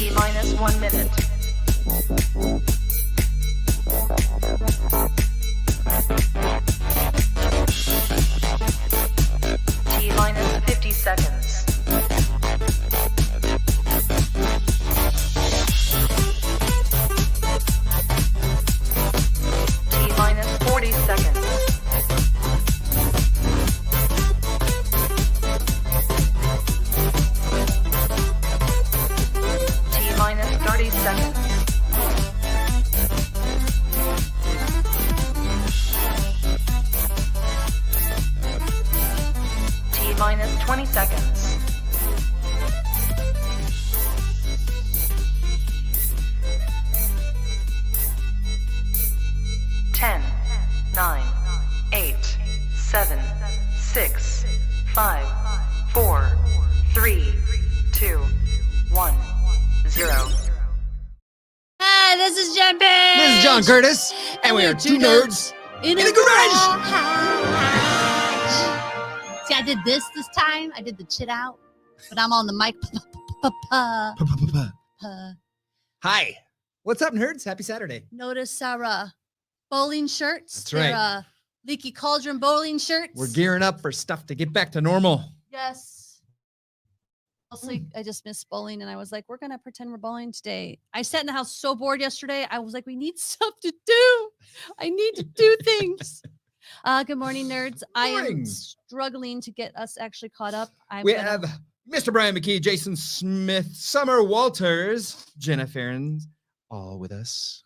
T minus 1 minute. T minus 50 seconds. T minus 40 seconds. T minus 30 seconds. T minus 20 seconds. Ten, 9, 8, 7, 6, 5, 4, 3, 2, 1, 0. Hi, this is Jen Page. This is John Curtis, and we are two nerds in in the garage. See, I did this time. I did the chit out, but I'm on the mic. Hi. What's up, nerds? Happy Saturday. Notice our bowling shirts. That's right. They're Leaky Cauldron bowling shirts. We're gearing up for stuff to get back to normal. Yes. Also, I just missed bowling, and I was like, we're going to pretend we're bowling today. I sat in the house so bored yesterday. I was like, we need stuff to do. I need to do things. Good morning, nerds. I am struggling to get us actually caught up. We have Mr. Brian McKee, Jason Smith, Summer Walters, Jenna Farron, all with us.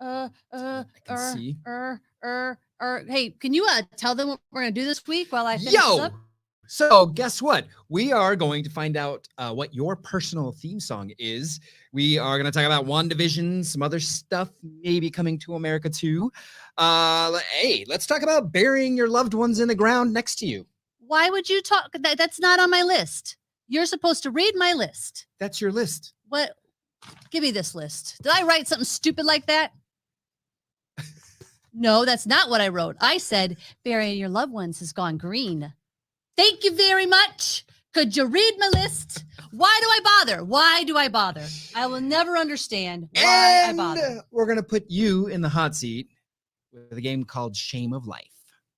I can see. Hey, can you tell them what we're going to do this week while I finish this up? So guess what? We are going to find out what your personal theme song is. We are going to talk about WandaVision, some other stuff, maybe Coming to America too. Hey, let's talk about burying your loved ones in the ground next to you. Why would you talk? That's not on my list. You're supposed to read my list. That's your list. What? Give me this list. Did I write something stupid like that? No, that's not what I wrote. I said burying your loved ones has gone green. Thank you very much. Could you read my list? Why do I bother? Why do I bother? I will never understand why I bother. We're going to put you in the hot seat with a game called Shame of Life.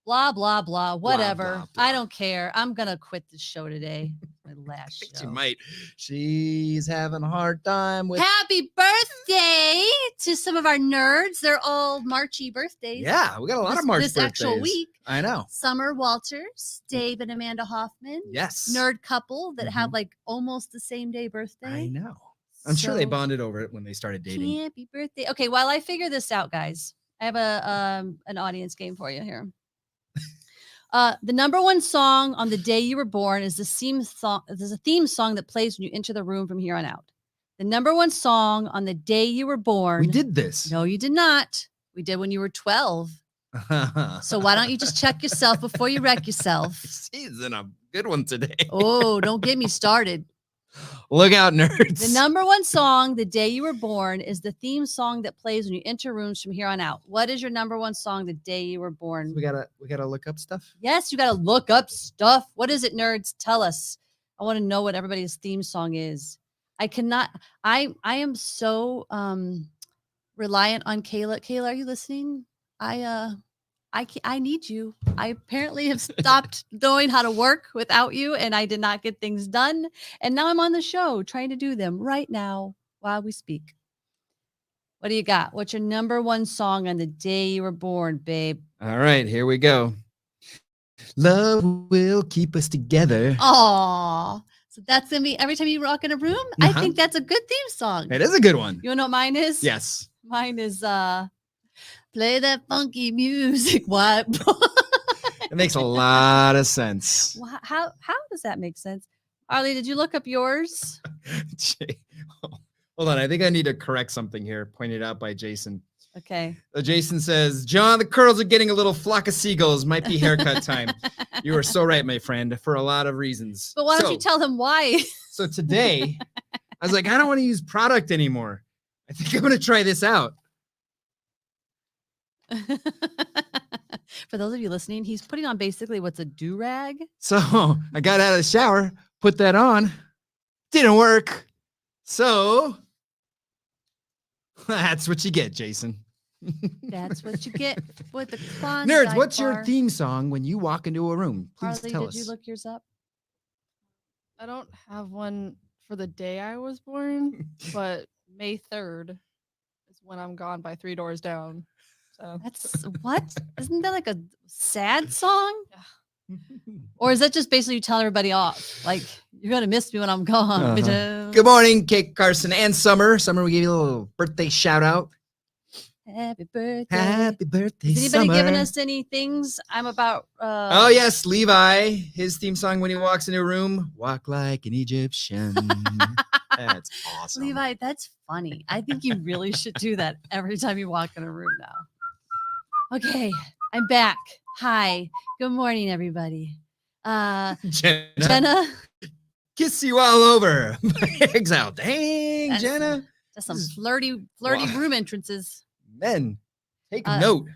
Blah, blah, blah, whatever. Blah, blah, blah. I don't care. I'm going to quit this show today. My last show. She might. She's having a hard time with... Happy birthday to some of our nerds. They're all Marchy birthdays. Yeah, we got a lot of March this birthdays. Actual week. I know. Summer Walters, Dave and Amanda Hoffman. Yes. Nerd couple that have like almost the same day birthday. I know. I'm sure they bonded over it when they started dating. Happy birthday. Okay, while I figure this out, guys, I have an audience game for you here. The number one song on the day you were born is the theme song. There's a theme song that plays when you enter the room from here on out. The number one song on the day you were born. We did this. No, you did not. We did when you were 12. So why don't you just check yourself before you wreck yourself? She's in a good one today. Oh, don't get me started. Look out, nerds. The number one song the day you were born is the theme song that plays when you enter rooms from here on out. What is your number one song the day you were born? We gotta look up stuff. Yes, you gotta look up stuff. What is it, nerds? Tell us. I want to know what everybody's theme song is. I cannot. I am so reliant on Kayla. Kayla, are you listening? I need you. I apparently have stopped knowing how to work without you, and I did not get things done. And now I'm on the show trying to do them right now while we speak. What do you got? What's your number one song on the day you were born, babe? All right, here we go. Love will keep us together. Aw. So that's going to be every time you walk in a room? I think that's a good theme song. It is a good one. You want to know what mine is? Yes. Mine is play that funky music, white boy. It makes a lot of sense. Well, how does that make sense? Arlie, did you look up yours? Hold on. I think I need to correct something here pointed out by Jason. Okay. Jason says, John, the curls are getting a little flock of seagulls. Might be haircut time. You are so right, my friend, for a lot of reasons. But why don't you tell them why? So today, I was like, I don't want to use product anymore. I think I'm going to try this out. For those of you listening, he's putting on basically what's a do-rag. So I got out of the shower, put that on. Didn't work. So That's what you get, Jason. That's what you get with the Klondike Nerds, what's your bar. theme song when you walk into a room? Please Harley, tell did us. you look yours up? I don't have one for the day I was born, but May 3rd is when I'm gone by 3 Doors Down. So That's what? Isn't that like a sad song? Or is that just basically you tell everybody off? Like, you're going to miss me when I'm gone. Uh-huh. bitches. Good morning, Kate Carson and Summer. Summer, we gave you a little birthday shout out. Happy birthday. Happy birthday, Is anybody Summer. giving us any things? I'm about. Oh, yes, Levi. His theme song when he walks into a room, walk like an Egyptian. That's awesome. Levi, that's funny. I think you really should do that every time you walk in a room now. Okay, I'm back. Hi. Good morning, everybody. Jenna. Kiss you all over. Eggs out. Dang, That's- Jenna. That's some This is- flirty Wow. room entrances. Men, take Uh, note.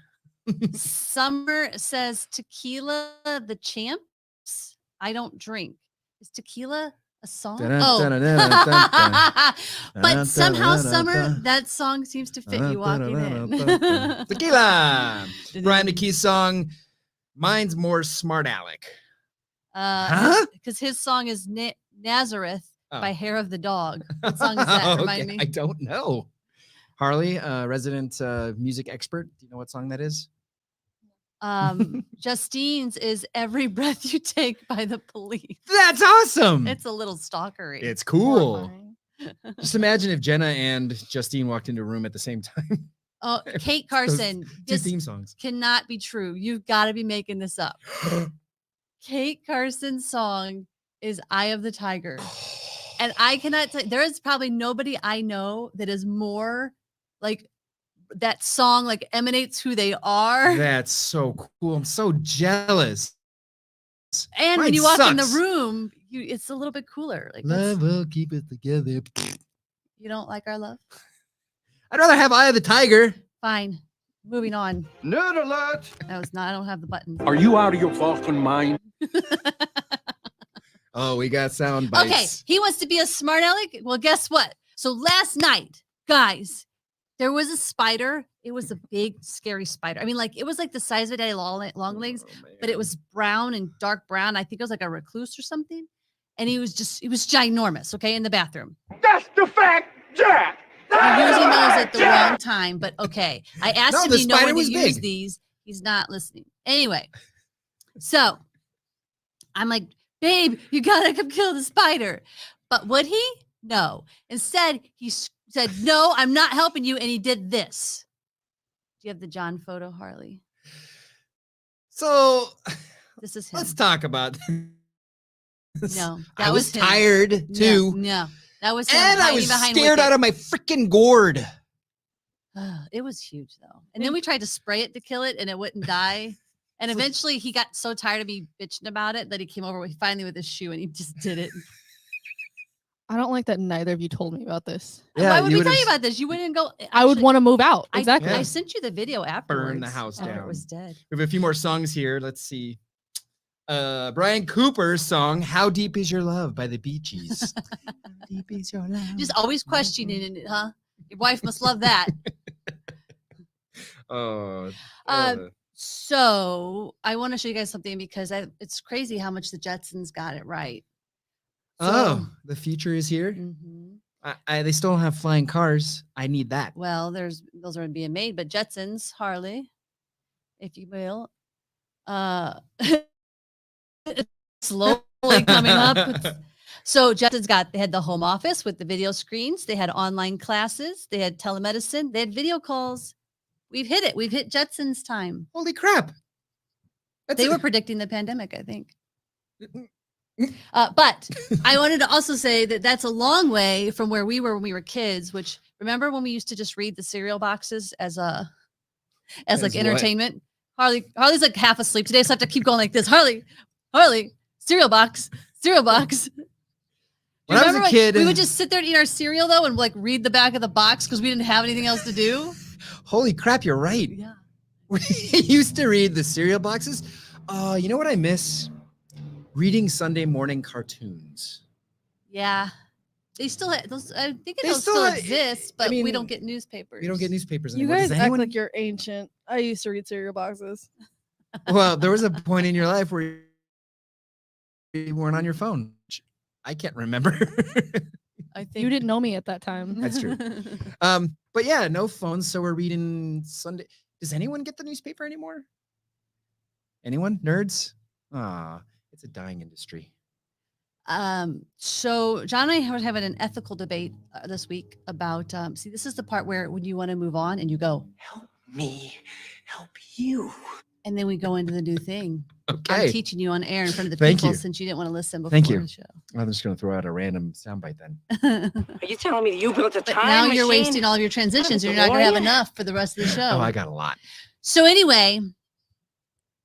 Summer says tequila the champs. I don't drink. Is tequila a song? Dun-dun, Oh. dun-dun-dun-dun-dun. But somehow, Summer, Dun-dun-dun-dun-dun. that song seems to fit you walking in. Tequila. Brian McKee's song. Mine's more smart Alec. Huh? Because his song is Nazareth Oh. by Hair of the Dog. What song is that? Remind me. I don't know. Harley, resident music expert. Do you know what song that is? Justine's is Every Breath You Take by the Police. That's awesome. It's a little stalkery. It's cool. Horrifying. Just imagine if Jenna and Justine walked into a room at the same time. Oh, Kate Carson, Two this theme songs. cannot be true. You've got to be making this up. Kate Carson's song is Eye of the Tiger. And I cannot tell, there is probably nobody I know that is more like that song like emanates who they are. That's so cool. I'm so jealous. And when mine you walk in the sucks. room, it's a little bit cooler. Like that's- Love will keep it together. you don't like our love? I'd rather have Eye of the Tiger. Fine. Moving on. Nerd alert! That was not, I don't have the buttons. Are you out of your fucking mind? Oh, we got sound bites. Okay, he wants to be a smart aleck. Well, guess what? So last night, guys, there was a spider. It was a big, scary spider. I mean, like it was like the size of a daddy long legs, but it was brown and dark brown. I think it was like a recluse or something. And it was ginormous. Okay, in the bathroom. That's the fact, Jack! You're using those at the wrong time, but okay. I asked No, him, the you know spider when to was use big. these. He's not listening. Anyway, so I'm like, babe, you gotta come kill the spider. But would he? No. Instead, he said, no, I'm not helping you. And he did this. Do you have the John photo, Harley? So This is him. let's talk about this. No, I that was was him. tired too. No, that was him. And I hiding was behind scared Wicket. out of my freaking gourd. It was huge though. And then we tried to spray it to kill it and it wouldn't die. And eventually he got so tired of me bitching about it that he came over with finally with his shoe and he just did it. I don't like that neither of you told me about this. Why would we tell would've you about this? You wouldn't go. I would actually, want to move out. Exactly. I sent you the video afterwards. house after down. It was dead. We have a few more songs here. Let's see. Brian Cooper's song, How Deep Is Your Love by the Bee Gees. How deep is your love? Just always questioning it, huh? Your wife must love that. Oh. So I want to show you guys something because it's crazy how much the Jetsons got it right. Oh, the future is here. Mhm. They still don't have flying cars. I need that. Well, those are being made, but Jetsons, Harley, if you will, it's slowly coming up. So Jetsons they had the home office with the video screens. They had online classes. They had telemedicine. They had video calls. We've hit it. We've hit Jetsons time. Holy crap. They were predicting the pandemic, I think. But I wanted to also say that that's a long way from where we were when we were kids, which remember when we used to just read the cereal boxes as like what? entertainment? Harley's like half asleep today, so I have to keep going like this. Harley, cereal box. Do you When I was remember, a like, kid, we would just sit there and eat our cereal though and like read the back of the box because we didn't have anything else to do. holy crap, you're right. Yeah. We used to read the cereal boxes. You know what I miss? Reading Sunday morning cartoons. Yeah. They still those. I think They those still still ha- exist, I but we mean, don't get newspapers. We don't get newspapers You anymore. guys Does act anyone? like you're ancient. I used to read cereal boxes. Well, there was a point in your life where you weren't on your phone. I can't remember. I think You didn't know me at that time. That's true. But yeah, no phones. So we're reading Sunday. Does anyone get the newspaper anymore? Anyone? Nerds? Ah, it's a dying industry. So John and I were having an ethical debate this week about. See, this is the part where when you want to move on and you go, Help me help you. and then we go into the new thing. I'm Okay. teaching you on air in front of the Thank people you. since you didn't want to listen before Thank you. the show. I'm just going to throw out a random soundbite then. Are you telling me that you built a But time now machine? you're wasting all of your transitions. I'm a You're not going to have DeLorean. enough for the rest of the show. Oh, I got a lot. So anyway,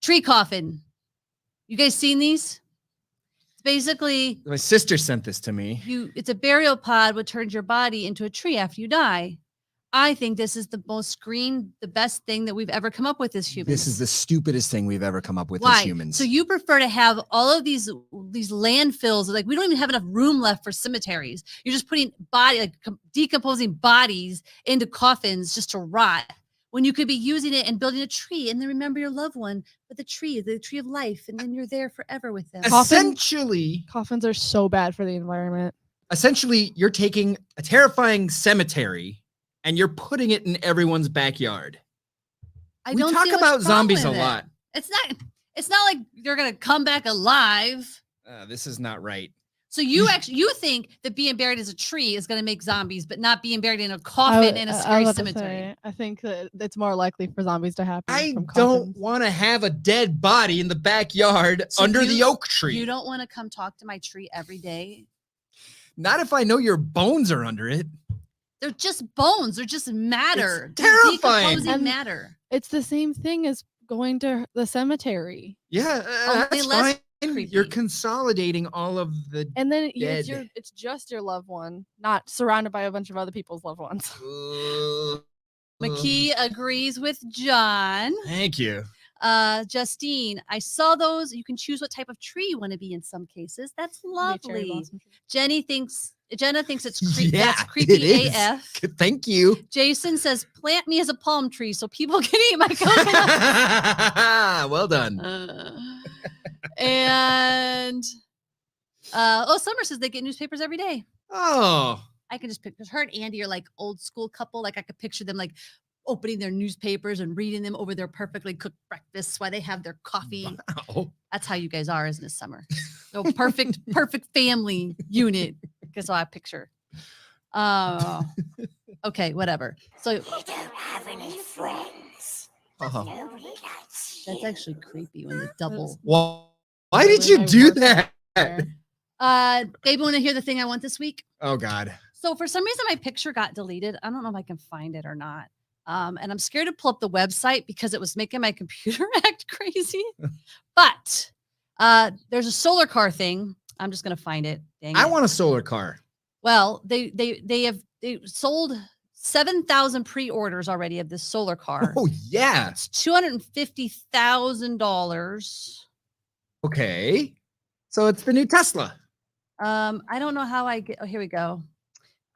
tree coffin. You guys seen these? It's basically My sister sent this to me. it's a burial pod which turns your body into a tree after you die. I think this is the best thing that we've ever come up with as humans. This is the stupidest thing we've ever come up with Why? as humans. So you prefer to have all of these landfills? Like we don't even have enough room left for cemeteries. You're just putting decomposing bodies into coffins just to rot. When you could be using it and building a tree, and then remember your loved one with the tree of life, and then you're there forever with them. essentially, Coffins are so bad for the environment. you're taking a terrifying cemetery and you're putting it in everyone's backyard. We don't talk see what's about wrong zombies a with it. lot. It's not like they're gonna come back alive. This is not right. So you think that being buried as a tree is gonna make zombies, but not being buried in a coffin in a scary cemetery. I think that it's more likely for zombies to happen. I from don't coffins. want to have a dead body in the backyard So under you- the oak tree. You don't want to come talk to my tree every day. Not if I know your bones are under it. They're just bones. They're just matter. It's They're terrifying. decomposing And- matter. It's the same thing as going to the cemetery. Yeah, Only that's less fine. You're creepy. consolidating all of the. And then Dead. it's just your loved one, not surrounded by a bunch of other people's loved ones. McKee agrees with John. Thank you. Justine, I saw those. You can choose what type of tree you want to be in some cases. That's Cherry lovely. blossom tree. Jenna thinks it's creepy. Yeah, That's creepy it is. AF. Thank you. Jason says, plant me as a palm tree so people can eat my coconut. Well done. And Summer says they get newspapers every day. Oh, I can just picture her and Andy are like old school couple. Like I could picture them like opening their newspapers and reading them over their perfectly cooked breakfasts while they have their coffee. wow. That's how you guys are, isn't it, Summer? So perfect family unit. That's how I picture. Okay, whatever. So I don't have any friends. Uh-huh. Nobody likes that's you. actually creepy when the double. Why did you My do work that? there. Babe, want to hear the thing I want this week? Oh God. So for some reason, my picture got deleted. I don't know if I can find it or not. And I'm scared to pull up the website because it was making my computer act crazy. But there's a solar car thing. I'm just gonna find it. Dang I it. want a solar car. Well, they sold 7,000 pre-orders already of this solar car. Oh yeah. It's $250,000. Okay. So it's the new Tesla. I don't know how I get. Oh, here we go.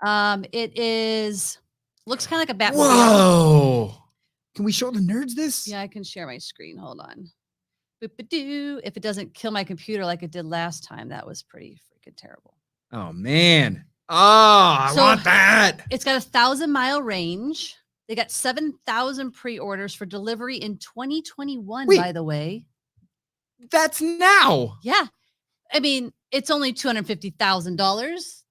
It looks kind of like a Batmobile. Whoa. Can we show the nerds this? Yeah, I can share my screen. Hold on. Boop-a-doo. If it doesn't kill my computer like it did last time, that was pretty freaking terrible. Oh man. Oh, I So- want that. It's got 1,000-mile range. They got 7,000 pre-orders for delivery in 2021, Wait. by the way. That's now. Yeah. I mean, it's only $250,000.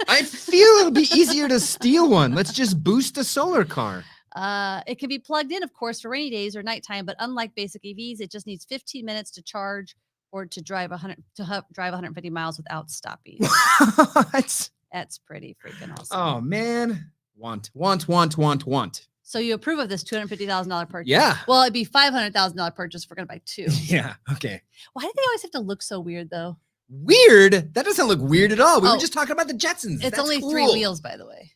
I feel it'll be easier to steal one. Let's just boost a solar car. It can be plugged in, of course, for rainy days or nighttime, but unlike basic EVs, it just needs 15 minutes to charge or to drive 150 miles without stopping. What? That's pretty freaking awesome. Oh man. Want. So you approve of this $250,000 purchase? Yeah. Well, it'd be $500,000 purchase if we're gonna buy two. Yeah. Okay. Why do they always have to look so weird though? Weird? That doesn't look weird at all. We Oh. were just talking about the Jetsons. It's That's only 3 cool. wheels, by the way.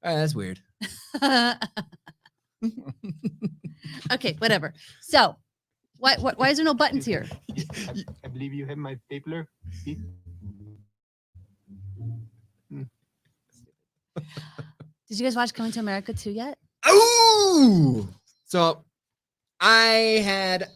That's weird. Okay, whatever. So, why is there no buttons here? I believe you have my stapler. See? Did you guys watch Coming to America 2 yet? Oh, so I had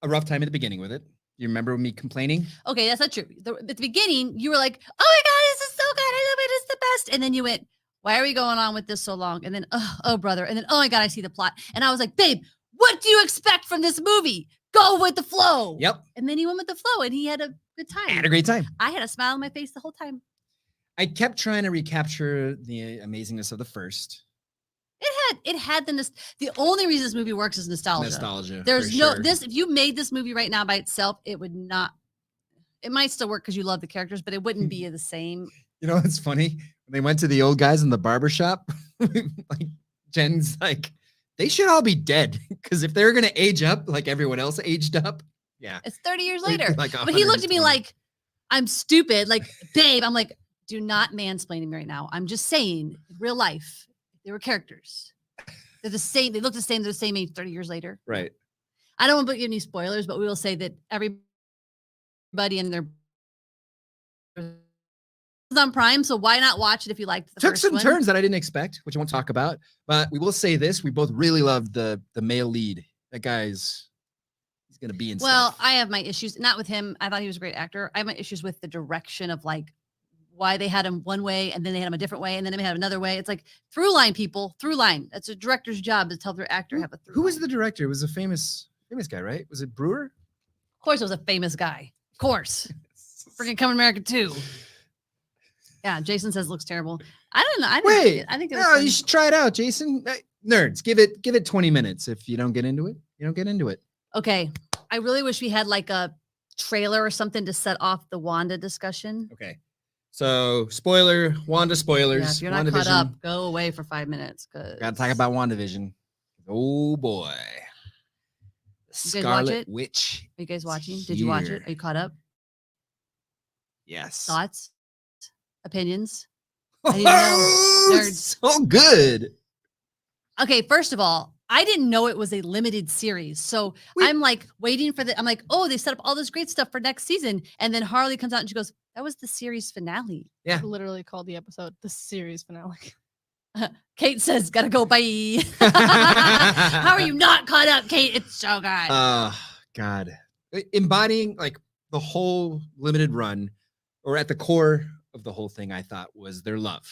a rough time at the beginning with it. You remember me complaining? Okay, that's not true. At the beginning, you were like, "Oh my god, this is so good! I love it. It's the best." And then you went, "Why are we going on with this so long?" And then, "Oh, brother." And then, "Oh my god, I see the plot." And I was like, "Babe, what do you expect from this movie? Go with the flow." Yep. And then he went with the flow, and he had a good time. I had a great time. I had a smile on my face the whole time. I kept trying to recapture the amazingness of the first. It had the only reason this movie works is nostalgia. Nostalgia. There's for no sure. this if you made this movie right now by itself, it would not. It might still work because you love the characters, but it wouldn't be the same. You know what's funny? When they went to the old guys in the barber shop, like Jen's like, they should all be dead because if they're gonna age up like everyone else aged up, yeah. It's 30 years later. Like But he looked at me 120. like I'm stupid. Like, babe, I'm like, do not mansplain me right now. I'm just saying, in real life, they were characters. They're the same. They look the same. They're the same age 30 years later. Right. I don't want to give any spoilers, but we will say that everybody in their is on Prime, so why not watch it if you liked the Took first some one? turns that I didn't expect, which I won't talk about. But we will say this: we both really loved the male lead. That guy's he's gonna be in. Well, stuff. I have my issues, not with him. I thought he was a great actor. I have my issues with the direction of like why they had him one way and then they had him a different way and then they had him another way. It's like through line, people. Through line. That's a director's job to tell their actor have a through Who was line. the director? It was a famous guy, right? Was it Brewer? Of course, it was a famous guy. Of course. Freaking Coming America 2. Yeah, Jason says looks terrible. I don't know. I didn't see Wait, it. I think it was no, fun. you should try it out, Jason. Nerds, give it 20 minutes. If you don't get into it, you don't get into it. Okay. I really wish we had like a trailer or something to set off the Wanda discussion. Okay. So, Wanda Yeah, spoilers. if you're not caught WandaVision. up, go away for 5 minutes. Gotta talk about WandaVision. Oh boy. You guys watch Scarlet it? Witch. Are you guys watching? Did you watch it? here. Are you caught up? Yes. Thoughts? Opinions? I didn't know. Nerds. So good. Okay, first of all, I didn't know it was a limited series. So Wait. I'm like waiting for I'm like, oh, they set up all this great stuff for next season. And then Harley comes out and she goes, that was the series finale. Yeah. Literally called the episode the series finale. Kate says, gotta go, bye. How are you not caught up, Kate? It's so good. God. Embodying like the whole limited run, or at the core of the whole thing, I thought was their love.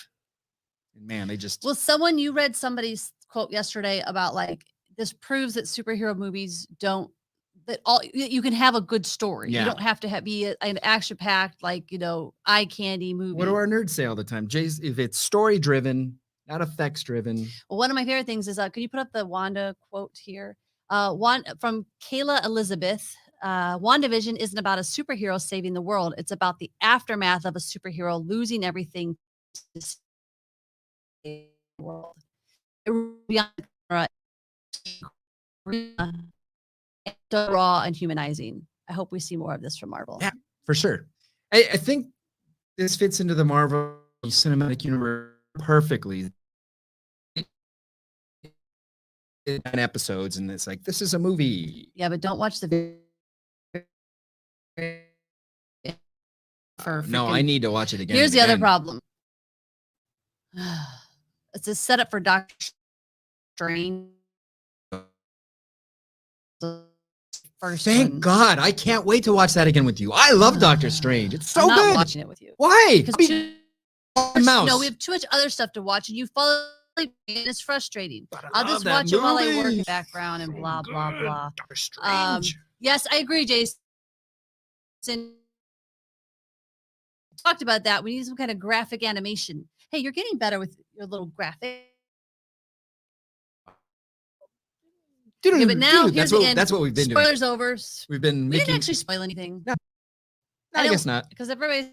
And man, they just Well, you read somebody's quote yesterday about like, this proves that superhero movies you can have a good story. Yeah. You don't have to be an action-packed, like, eye candy movie. what do our nerds say all the time? Jace, if it's story driven, not effects driven. Well, one of my favorite things is, can you put up the Wanda quote here? One from Kayla Elizabeth. WandaVision isn't about a superhero saving the world. It's about the aftermath of a superhero losing everything to save the world. Beyond the camera, so raw and humanizing. I hope we see more of this from Marvel. Yeah. For sure. I think this fits into the Marvel Cinematic Universe perfectly. 9 episodes, and it's like, this is a movie. Yeah, but don't watch the No, I need to watch it again. Here's and the other again. problem. It's a setup for Doctor Strange. First Thank one. God. I can't wait to watch that again with you. I love Doctor Strange. It's so I'm not good. watching it with you. Why? Because Mouse. no, we have too much other stuff to watch, and you fall asleep, and it's frustrating. But I I'll love just that watch it while I work in movie. the background and blah blah Good. blah. Doctor Strange. Yes, I agree, Jason. Talked about that. We need some kind of graphic animation. Hey, you're getting better with your little graphic. Okay, but now Dude, here's that's what the end. that's what we've been doing. Spoilers over. We've been We didn't making. actually spoil anything. No, I I don't- guess not. Because everybody's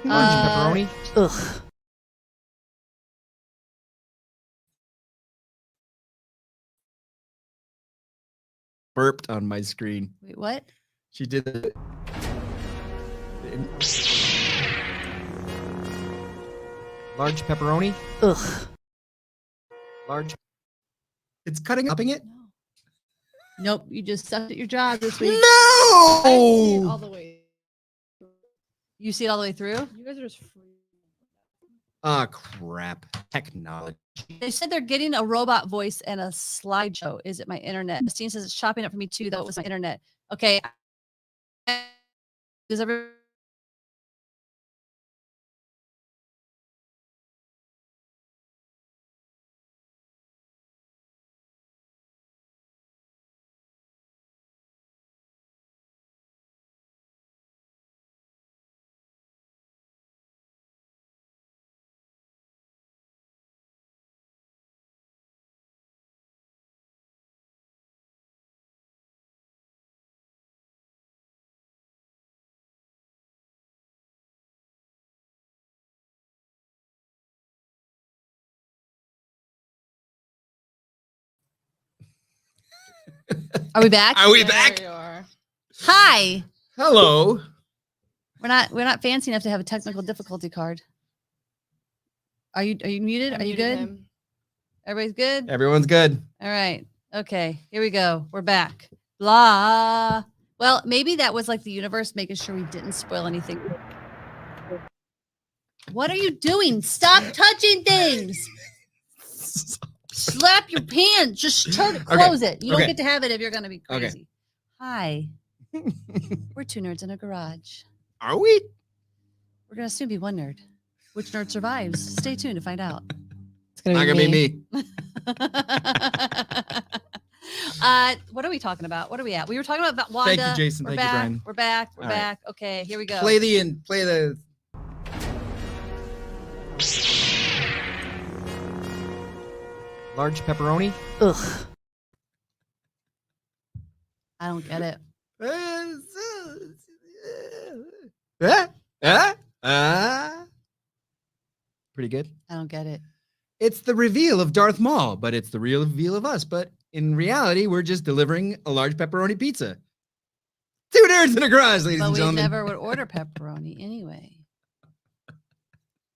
Pepperoni. Ugh. Burped on my screen. Wait, what? She did it. Large pepperoni. Ugh. Large. It's cutting upping it. No. Nope, you just sucked at your job this week. I see it all No. the way. You see it all the way through? You guys are just free. Ah, crap. Technology. They said they're getting a robot voice and a slideshow. Is it my internet? Christine says it's chopping up for me too, though it was my internet. Okay. Does everyone? Are we back? Are we There back? you are. Hi. Hello. We're not fancy enough to have a technical difficulty card. Are you muted? I Are you muted good? him. Everybody's good? Everyone's good. All right. Okay. Here we go. We're back. Blah. Well, maybe that was like the universe making sure we didn't spoil anything. What are you doing? Stop touching things. Slap your pants. Just turn it, Okay, close it. You don't okay. get to have it if you're going to be Okay. crazy. Hi. We're two nerds in a garage. Are we? We're going to soon be one nerd. Which nerd survives? Stay tuned to find out. It's Not gonna be me. What are we talking about? What are we at? We were talking about Wanda. Thank you, Jason. We're Thank you, back. Brian. We're back. We're All right. back. Okay, here we go. Play the large pepperoni. Ugh. I don't get it. Pretty good. I don't get it. It's the reveal of Darth Maul, but it's the real reveal of us. But in reality, we're just delivering a large pepperoni pizza. Two nerds in a garage, ladies But and we gentlemen. never would order pepperoni anyway.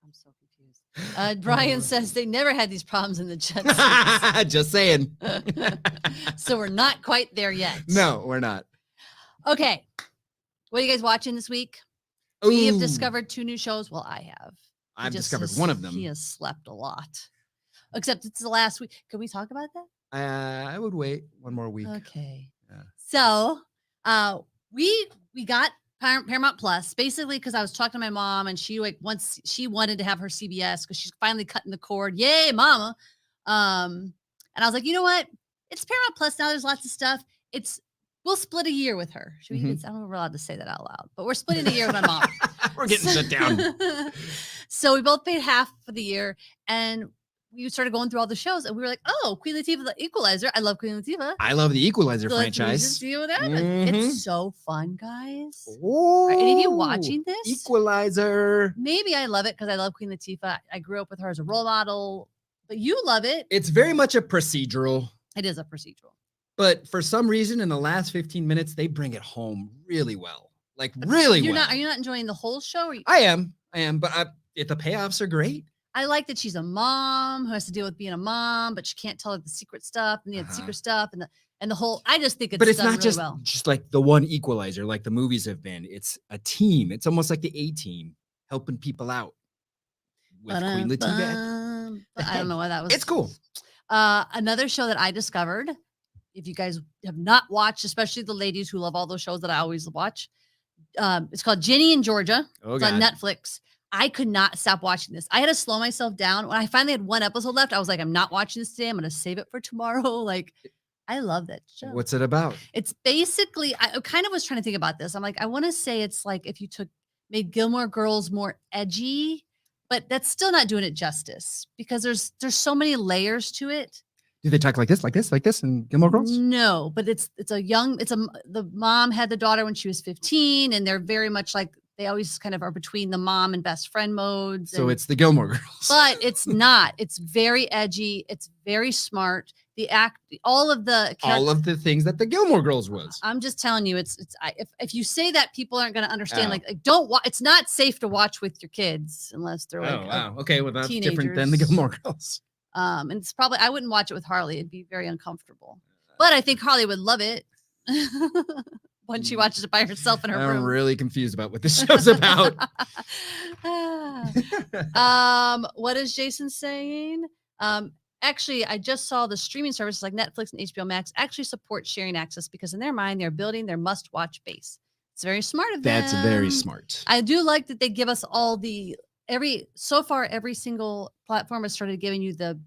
I'm so confused. Brian says they never had these problems in the Jetsons. Just saying. So we're not quite there yet. No, we're not. Okay. What are you guys watching this week? We have Ooh, discovered 2 new shows. Well, I have. He I've just discovered has- one of them. He has slept a lot. Except it's the last week. Can we talk about that? I would wait one more week. Okay. Yeah. So we got Paramount Plus basically because I was talking to my mom and she once she wanted to have her CBS because she's finally cutting the cord. Yay, mama. And I was like, you know what? It's Paramount Plus now. There's lots of stuff. We'll split a year with her. Should we even, I don't know if we're allowed to say that out loud, but we're splitting a year with my mom. We're getting shut down. So we both paid half for the year and we started going through all the shows and we were like, oh, Queen Latifah, the Equalizer. I love Queen Latifah. I love the Equalizer So let's franchise. just see what happens. Mhm. It's so fun, guys. Ooh, Are any of you watching this? Equalizer. Maybe I love it because I love Queen Latifah. I grew up with her as a role model, but you love it. It's very much a procedural, It is a procedural. but for some reason, in the last 15 minutes, they bring it home really well. Like really You're well. not. Are you not enjoying the whole show? I am, but if the payoffs are great. I like that she's a mom who has to deal with being a mom, but she can't tell her the secret stuff and the Uh-huh. secret stuff and the whole. I just think it's But it's done not really just well. just like the one Equalizer, like the movies have been. It's a team. It's almost like the A Team helping people out with Queen Latifah. Ba-dum-bum. I don't know why that was. It's cool. Another show that I discovered, if you guys have not watched, especially the ladies who love all those shows that I always watch, it's called Ginny and Georgia. Oh It's on God. Netflix. I could not stop watching this. I had to slow myself down. When I finally had one episode left, I was like, I'm not watching this today. I'm going to save it for tomorrow. Like, I love that show. What's it about? It's basically, I kind of was trying to think about this. I'm like, I want to say it's like if you made Gilmore Girls more edgy, but that's still not doing it justice because there's so many layers to it. Do they talk like this, in Gilmore Girls? No, but the mom had the daughter when she was 15 and they're very much like, they always kind of are between the mom and best friend modes. So and- it's the Gilmore Girls. but it's not. It's very edgy. It's very smart. All of the all of the things that the Gilmore Girls was. I'm just telling you, if you say that, people aren't going to understand. Oh. Like don't watch. It's not safe to watch with your kids unless they're like, Oh wow. Okay, well that's different than the teenagers. Gilmore Girls. And it's probably I wouldn't watch it with Harley. It'd be very uncomfortable. But I think Harley would love it once she watches it by herself in her I'm room. really confused about what this show's about. What is Jason saying? Actually, I just saw the streaming services like Netflix and HBO Max actually support sharing access because in their mind, they're building their must-watch base. It's very smart of them. That's very smart. I do like that they give us all every single platform has started giving you the,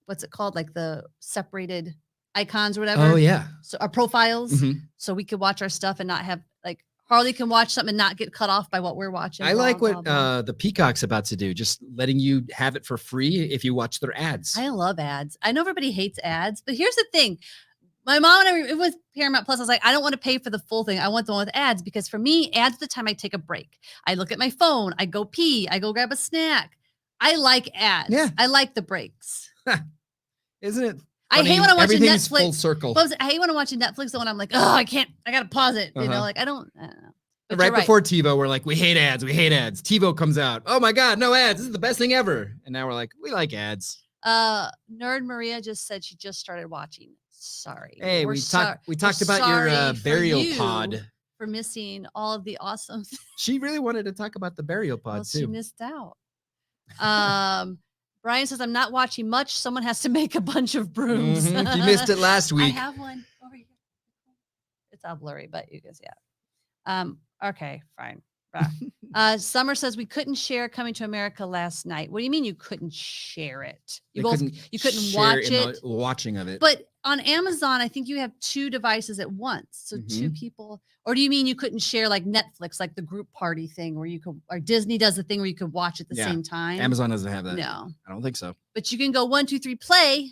what's it called? Like the separated icons or whatever. Oh, yeah. So our profiles, Mhm. so we could watch our stuff and not have like Harley can watch something and not get cut off by what we're watching. I blah, like blah, what blah. the Peacock's about to do, just letting you have it for free if you watch their ads. I love ads. I know everybody hates ads, but here's the thing. My mom and I, it was Paramount Plus. I was like, I don't want to pay for the full thing. I want the one with ads because for me, ads are the time I take a break. I look at my phone. I go pee. I go grab a snack. I like ads. Yeah. I like the breaks. Isn't it? I funny? hate when I'm watching Everything's Netflix. full circle. I hate when I'm watching Netflix though, and I'm like, oh, I can't. I gotta pause it. You know, Uh-huh. like I don't know. But Right you're before TiVo, we're like, we hate ads. We hate ads. TiVo comes out. Oh my God, no ads. This is the best thing ever. And now we're like, we like ads. Nerd Maria just said she just started watching. Sorry. Hey, We're we sorry talked about your sorry for burial you pod. for missing all of the awesome. She really wanted to talk about the burial pod Well, she too. missed out. Brian says, I'm not watching much. Someone has to make a bunch of brooms. Mhm. You missed it last I week. have one over here. It's all blurry, but you guys, yeah. Okay, fine. Summer says we couldn't share Coming to America last night. What do you mean you couldn't share it? You couldn't share watch in the it. watching of it. But on Amazon, I think you have 2 devices at once. So 2 people, or do you mean you couldn't share like Netflix, like the group party thing where you could, or Disney does the thing where you could watch at the Yeah. same time? Amazon doesn't have that. No, I don't think so. but you can go 1, 2, 3, play.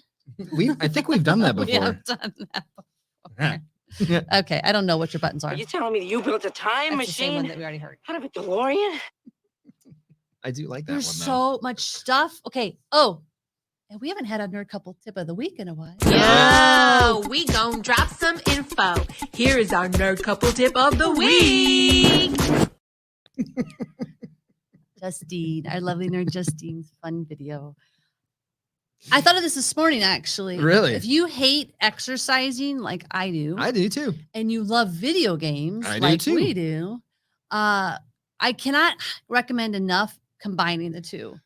I think we've done that We before. have done that Yeah. before. Okay, I don't know what your buttons are. Are you telling me that you built a time That's the same one machine that we already heard. out of a DeLorean? I do like that There's one though. so much stuff. Okay. Oh, and we haven't had a nerd couple tip of the week in a while. Yo, we gon' drop some info. Here is our nerd couple tip of the week. Justine, our lovely nerd Justine's fun video. I thought of this morning, actually. Really? If you hate exercising like I do, I do too. and you love video games I do like too. we do, I cannot recommend enough combining the two.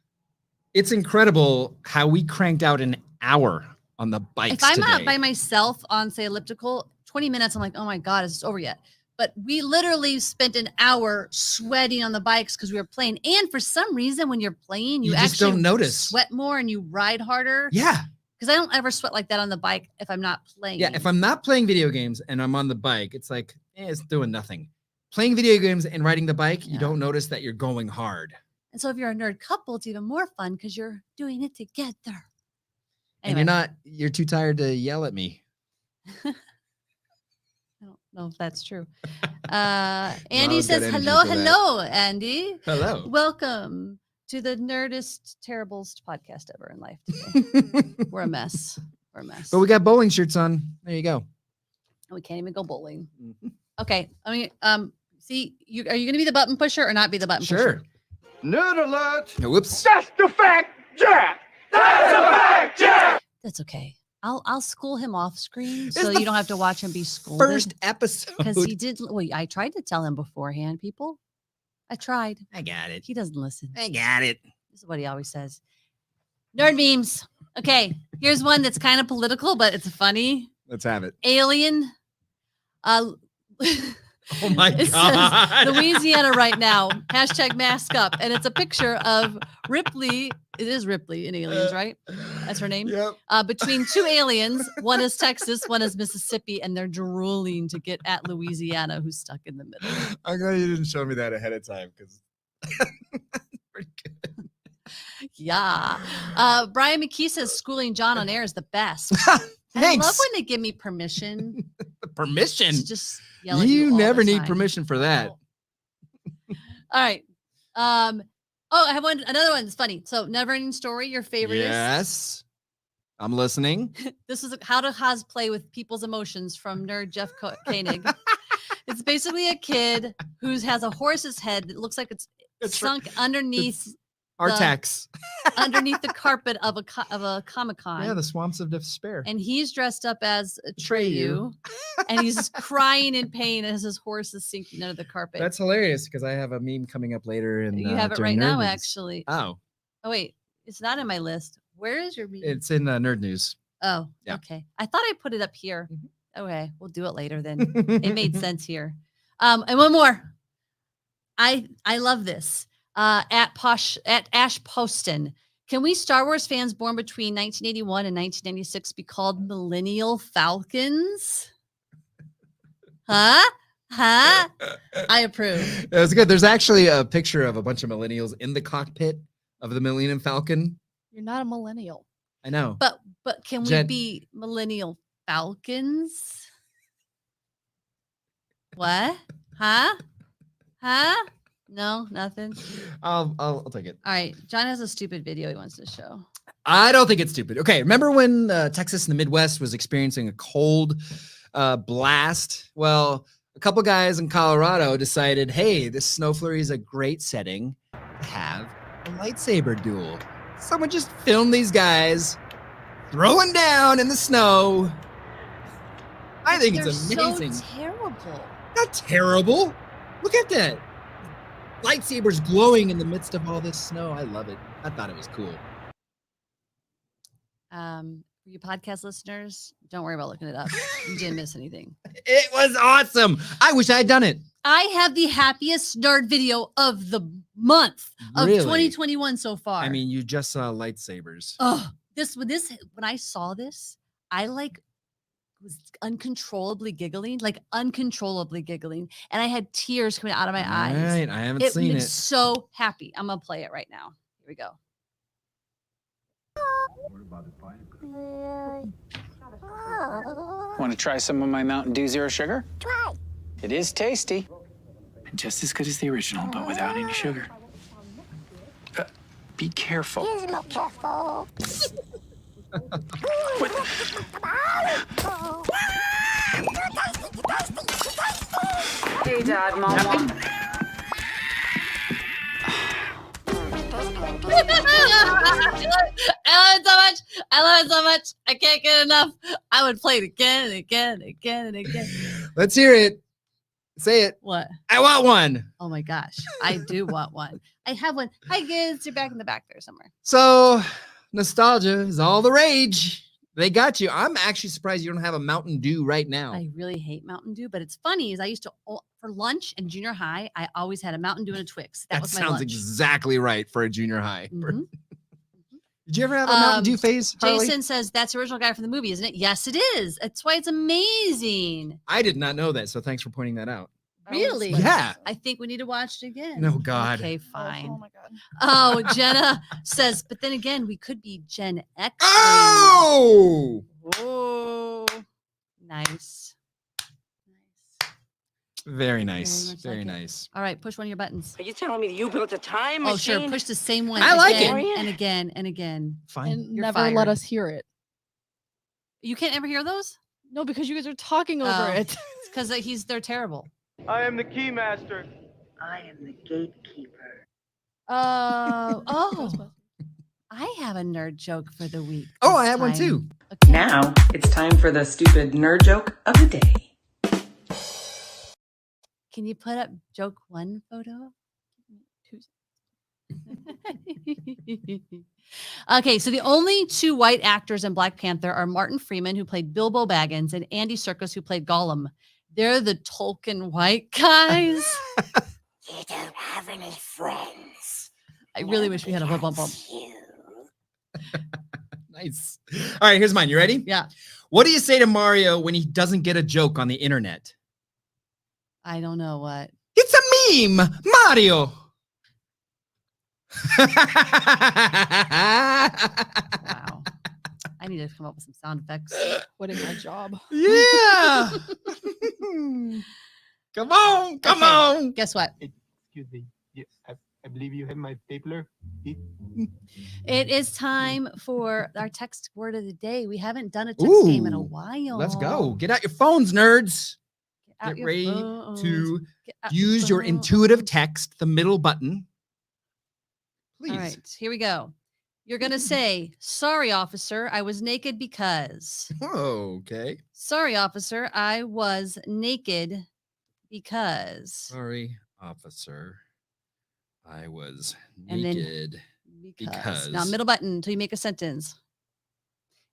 It's incredible how we cranked out an hour on the bikes If I'm today. out by myself on, say, elliptical, 20 minutes, I'm like, oh my God, is this over yet? But we literally spent an hour sweating on the bikes because we were playing. And for some reason, when you're playing, you just actually don't notice. sweat more and you ride harder. Yeah. Because I don't ever sweat like that on the bike if I'm not playing. Yeah. If I'm not playing video games and I'm on the bike, it's like, it's doing nothing. Playing video games and riding the bike, you Yeah. don't notice that you're going hard. And so if you're a nerd couple, it's even more fun because you're doing it together. And you're too tired to yell at me. I don't know if that's true. Andy I've got says, energy hello, for that. hello, Andy. Hello. Welcome to the nerdest, terriblest podcast ever in life today. We're a mess. We're a mess. But we got bowling shirts on. There you go. And we can't even go bowling. Mhm. Okay. I mean, see, are you going to be the button pusher or not be the button pusher? Sure. Nerd alert! Whoops. That's the fact, Jack! That's a fact, Jack! That's okay. I'll school him off screen This so is the you don't have to watch him be scolded. First episode. Because he did. Well, I tried to tell him beforehand, people. I tried. I got it. He doesn't listen. I got it. This is what he always says. Nerd memes. Okay, here's one that's kind of political, but it's funny. Let's have it. Alien. Oh my It God. says Louisiana right now. Hashtag mask up. And it's a picture of Ripley. It is Ripley in Aliens, right? That's her name. Yep. Between 2 aliens. One is Texas, one is Mississippi, and they're drooling to get at Louisiana, who's stuck in the middle. I'm glad you didn't show me that ahead of time because pretty good. Yeah. Brian McKee says schooling John on air is the best. I Thanks. love when they give me permission Permission. to just yell at you. You all never the need time. permission for that. All right. I have another one that's funny. So Never Ending Story, your favorite. Yes. I'm listening. This is how to cosplay with people's emotions from nerd Jeff Koenig. It's basically a kid who has a horse's head that looks like it's It's sunk underneath Artax. underneath the carpet of a Comic-Con. Yeah, the swamps of despair. And he's dressed up as Atreyu. Atreyu, and he's crying in pain as his horse is sinking under the carpet. That's hilarious because I have a meme coming up later. And you have it right now, actually. Oh, wait, it's not in my list. Where is your meme? it's in Nerd News. Oh, Yeah. okay. I thought I put it up here. Mhm. Okay, we'll do it later then. It made sense here. And one more. I love this. At Ash Poston. Can we Star Wars fans born between 1981 and 1996 be called Millennial Falcons? Huh? I approve. It was good. There's actually a picture of a bunch of millennials in the cockpit of the Millennium Falcon. You're not a millennial. I know. But can we Jen- be Millennial Falcons? What? Huh? No, nothing. I'll take it. All right. John has a stupid video he wants to show. I don't think it's stupid. Okay, remember when Texas and the Midwest was experiencing a cold blast? Well, a couple guys in Colorado decided, hey, this snow flurry is a great setting to have a lightsaber duel. Someone just filmed these guys throwing down in the snow. I think They're it's amazing. so terrible. Not terrible. Look at that. Lightsabers glowing in the midst of all this snow. I love it. I thought it was cool. For you podcast listeners, don't worry about looking it up. You didn't miss anything. It was awesome. I wish I had done it. I have the happiest nerd video of the month of Really? 2021 so far. I mean, you just saw lightsabers. oh, this when I saw this, I was uncontrollably giggling, and I had tears coming out of my eyes. Right, I haven't It seen made me it. so happy. I'm gonna play it right now. Here we go. Want to try some of my Mountain Dew Zero Sugar? Try. It is tasty. And just as good as the original, but without any sugar. Be careful. What? Hey, Dad, Mom. I love it so much. I can't get enough. I would play it again and again and again and again. Let's hear it. Say it. What? I want one. Oh my gosh. I do want one. I have one. Hi kids. You're back in the back there somewhere. So, nostalgia is all the rage. They got you. I'm actually surprised you don't have a Mountain Dew right now. I really hate Mountain Dew, but it's funny is I used to for lunch in junior high, I always had a Mountain Dew and a Twix. That was my sounds lunch. exactly right for a junior high. Mhm. Did you ever have a Mountain Dew phase, Harley? Jason says that's the original guy from the movie, isn't it? Yes, it is. That's why it's amazing. I did not know that, so thanks for pointing that out. Really? Yeah. I think we need to watch it again. No, God. Okay, Oh fine. my god. Oh, Jenna says, but then again, we could be Gen X. Oh! Oh, nice. Very nice. much Very like it. nice. All right, push one of your buttons. Are you telling me that you built a time Oh, machine? sure. Push the same one. I like it. again and again and again. Fine. And You're never let fired. us hear it. You can't ever hear those? No, because you guys are talking over Oh. it. Because they're terrible. I am the keymaster. I am the gatekeeper. Oh, I have a nerd joke for the week. Oh, this I have one time. too. Okay. Now it's time for the stupid nerd joke of the day. Can you put up joke one photo? Okay, so the only two white actors in Black Panther are Martin Freeman, who played Bilbo Baggins, and Andy Serkis, who played Gollum. They're the Tolkien white guys. You don't have any friends. I really wish we had a bump bump bump. Nice. All right, here's mine. You ready? Yeah, What do you say to Mario when he doesn't get a joke on the internet? I don't know what. It's a meme, Mario. Wow. I need to come up with some sound effects. Quitting my job. Yeah. Come on, come Okay. on. Guess what? Excuse me. Yes, I believe you have my stapler. It is time for our text word of the day. We haven't done a text game in a Ooh, while. Let's go. Get out your phones, nerds. Get out Get your ready phones. to Get out use your intuitive phones. text, the middle button. Please. All right, here we go. You're going to say, sorry, officer, I was naked because. Okay. Sorry, officer, I was naked because. Sorry, officer. I was And then naked because. Now, middle button until you make a sentence.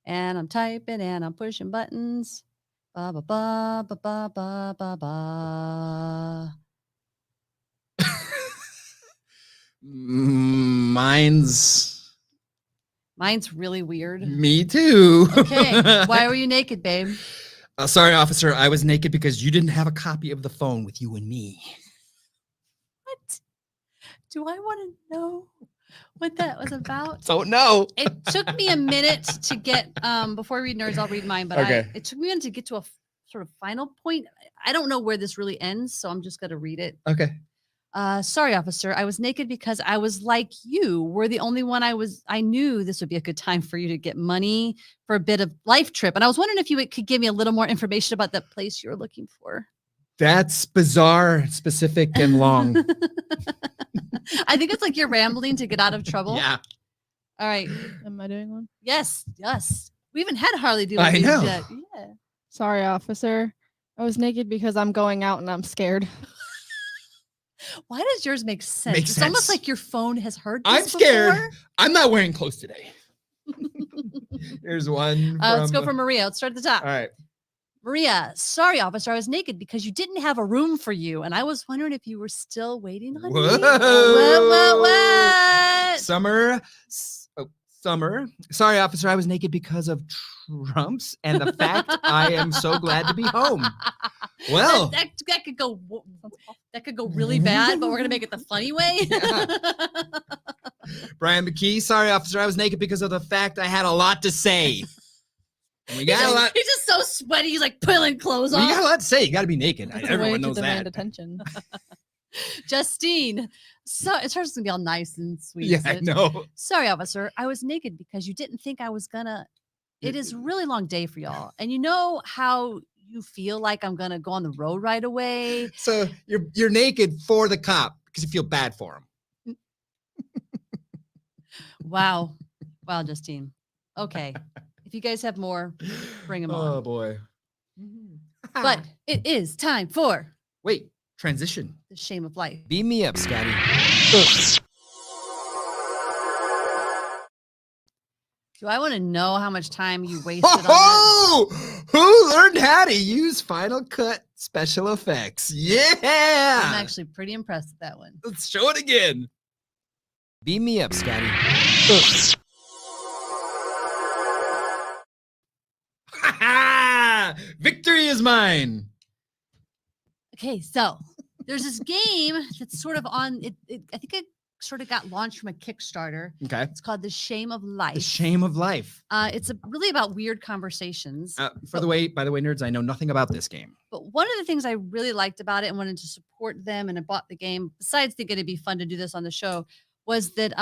And I'm typing and I'm pushing buttons. Ba ba ba ba ba ba ba ba. Mine's really weird. me too. Okay. Why were you naked, babe? Sorry, officer. I was naked because you didn't have a copy of the phone with you and me. What? Do I want to know what that was about? Don't know. It took me a minute to get before I read nerds, I'll read mine, but Okay. it took me a minute to get to a sort of final point. I don't know where this really ends, so I'm just gonna read it. Okay. Sorry, officer, I was naked because I was like you. We're the only one I knew this would be a good time for you to get money for a bit of life trip. And I was wondering if you could give me a little more information about that place you were looking for. That's bizarre, specific, and long. I think it's like you're rambling to get out of trouble. Yeah. All right. Am I doing one? Yes. We haven't had Harley do one I of these know. yet. Yeah. Sorry, officer. I was naked because I'm going out and I'm scared. Why does yours make sense? Makes It's almost sense. like your phone has heard this I'm scared. before. I'm not wearing clothes today. Here's one. Let's go for Maria. Let's start at the top. All right. Maria, sorry, officer. I was naked because you didn't have a room for you. And I was wondering if you were still waiting on me. What? Summer. Summer. Sorry, officer. I was naked because of Trumps and the fact I am so glad to be home. Well, that could go really bad, but we're gonna make it the funny way. Brian McKee. Sorry, officer. I was naked because of the fact I had a lot to say. We got a lot. He's just so sweaty. He's like pulling clothes You off. got a lot to say. You got to be naked. It's a way Everyone to knows demand that. attention. Justine. So it's hers gonna be all nice and sweet. Yeah, isn't I it? know. Sorry, officer. I was naked because you didn't think I was gonna. It is a really long day for y'all. And you know how you feel like I'm gonna go on the road right away. So you're naked for the cop because you feel bad for him. Wow. Wow, Justine. Okay. If you guys have more, bring them on. Oh boy. But it is time for Wait, transition. the shame of life. Beam me up, Scotty. Do I want to know how much time you wasted on that? Oh, who learned how to use Final Cut special effects? Yeah. I'm actually pretty impressed with that one. Let's show it again. Beam me up, Scotty. Victory is mine. Okay, so there's this game that's sort of on it. I think it sort of got launched from a Kickstarter. Okay. It's called The Shame of Life. The shame of life. It's really about weird conversations. By the way, nerds, I know nothing about this game. But one of the things I really liked about it and wanted to support them, and I bought the game, besides thinking it'd be fun to do this on the show, was that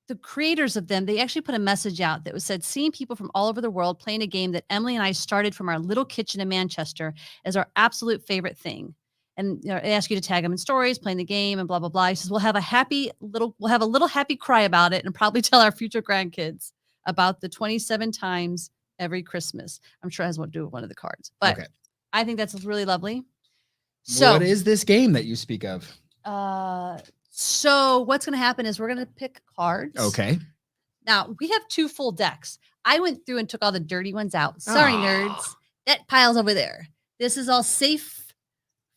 the creators of them, they actually put a message out that was said, seeing people from all over the world playing a game that Emily and I started from our little kitchen in Manchester is our absolute favorite thing. And they ask you to tag them in stories, playing the game, and blah, blah, blah. He says, we'll have a little happy cry about it and probably tell our future grandkids about the 27 times every Christmas. I'm sure it has what to do with one of the cards. But Okay. I think that's really lovely. So what is this game that you speak of? So what's going to happen is we're going to pick cards. Okay. Now we have 2 full decks. I went through and took all the dirty ones out. Sorry, Aw. nerds. That pile's over there. This is all safe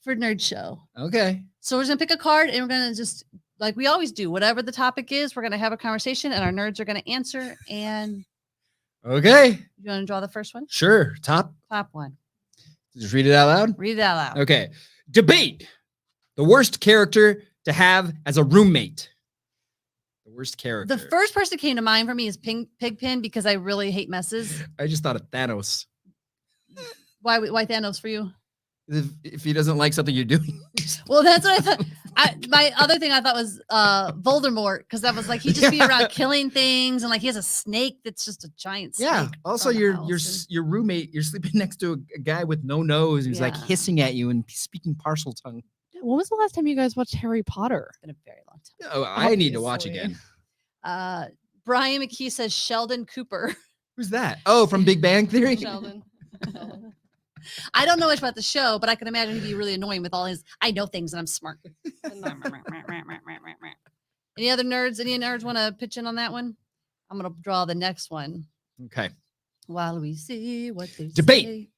for Nerd Show. Okay. So we're just going to pick a card and we're going to just, like we always do, whatever the topic is, we're going to have a conversation and our nerds are going to answer. And Okay. you want to draw the first one? Sure. Top one. Just read it out loud. Read it out loud. Okay. Debate. The worst character to have as a roommate. The worst character. The first person that came to mind for me is Pigpen because I really hate messes. I just thought of Thanos. Why Thanos for you? If he doesn't like something you're doing. Well, that's what I thought. My other thing I thought was Voldemort, because that was like he'd just be around killing things, and like he has a snake that's just a giant snake. Yeah. Also, around the house, your roommate, you're sleeping next to a guy with no nose, and he's like Yeah. hissing at you and speaking parcel tongue. When was the last time you guys watched Harry Potter? It's been a very long time. Oh, I need to watch Obviously. again. Brian McKee says Sheldon Cooper. Who's that? Oh, from Big Bang Theory. Sheldon. Sheldon. I don't know much about the show, but I can imagine he'd be really annoying with all his, I know things and I'm smart. Any other nerds? Any nerds want to pitch in on that one? I'm going to draw the next one Okay. while we see what they Debate. say.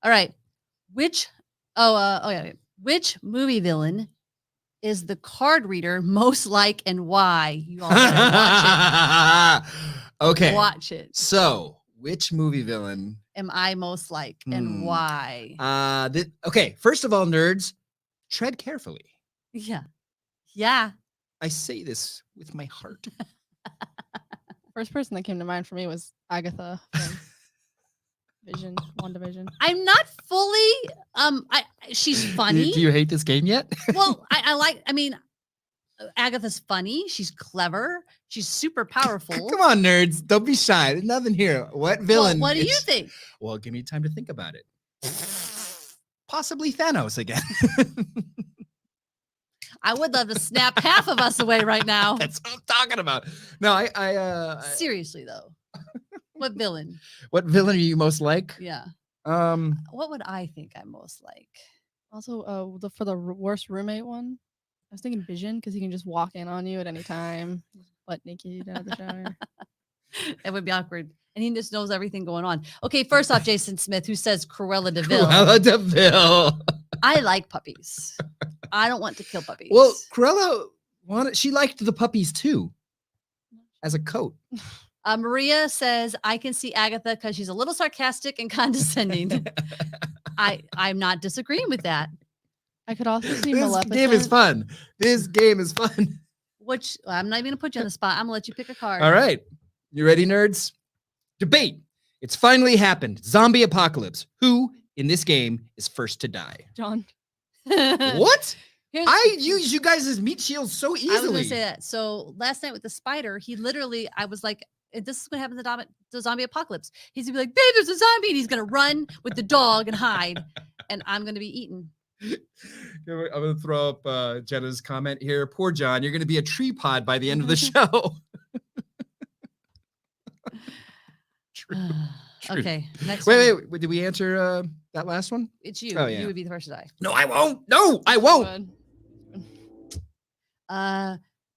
All right. Which movie villain is the card reader most like and why? You all better Okay. watch it. So, which movie villain? Am I most like and why? Okay. First of all, nerds, tread carefully. Yeah. Yeah. I say this with my heart. First person that came to mind for me was Agatha from Vision, WandaVision. I'm not fully she's funny. Do you hate this game yet? Well, I mean, Agatha's funny. She's clever. She's super powerful. Come on, nerds. Don't be shy. There's nothing here. What villain? What do you is- think? Well, give me time to think about it. Possibly Thanos again. I would love to snap half of us away right now. That's what I'm talking about. No, Seriously though. What villain? what villain are you most like? Yeah. Um, What would I think I'm most like? Also, for the worst roommate one, I was thinking Vision because he can just walk in on you at any time, butt naked out of the shower. It would be awkward. And he just knows everything going on. Okay, first off, Jason Smith, who says Cruella DeVille. Cruella DeVille. I like puppies. I don't want to kill puppies. Well, Cruella she liked the puppies too, as a coat. Maria says, I can see Agatha because she's a little sarcastic and condescending. I'm not disagreeing with that. I could also see This Maleficent. game is fun. This game is fun. Which I'm not even gonna put you on the spot. I'm gonna let you pick a card. All right. You ready, nerds? Debate. It's finally happened. Zombie apocalypse. Who in this game is first to die? John. What? Here's- I use you guys as meat shields so I was gonna easily. say that. So last night with the spider, he literally, I was like, this is what happens in the zombie apocalypse. He's gonna be like, babe, there's a zombie, and he's gonna run with the dog and hide, and I'm gonna be eaten. I'm gonna throw up Jenna's comment here. Poor John, you're gonna be a tree pod by the end of the show. True. Okay, next one. Wait. Did we answer that last one? It's you. Oh, yeah. You would be the first to die. No, I won't. No, I won't.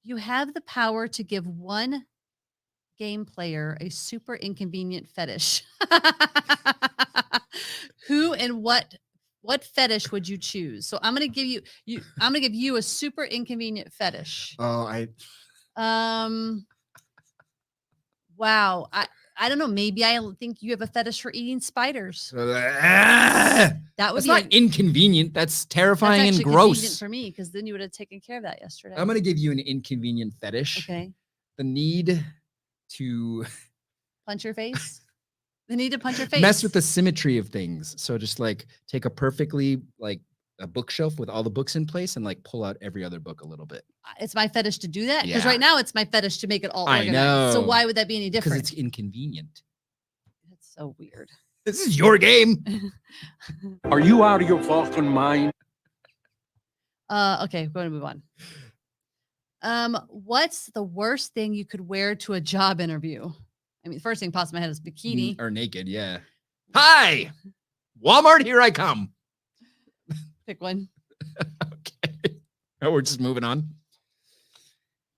You have the power to give one game player a super inconvenient fetish. Who and what fetish would you choose? So I'm gonna give I'm gonna give you a super inconvenient fetish. Oh, Wow. I don't know. Maybe I think you have a fetish for eating spiders. That That would That's be not inconvenient. That's terrifying that's and actually convenient gross. for me because then you would have taken care of that yesterday. I'm gonna give you an inconvenient fetish. Okay. The need to Punch your face. The need to punch your face. mess with the symmetry of things. So just like take a perfectly like a bookshelf with all the books in place and like pull out every other book a little bit. It's my fetish to do that because Yeah. right now it's my fetish to make it all I organized. So know. why would that be any Because different? it's inconvenient. That's so weird. This is your game. Are you out of your fucking mind? Okay, we're gonna move on. What's the worst thing you could wear to a job interview? I mean, the first thing pops in my head is bikini. Or naked, yeah. Hi, Walmart, here I come. Pick one. Okay. Oh, we're just moving on.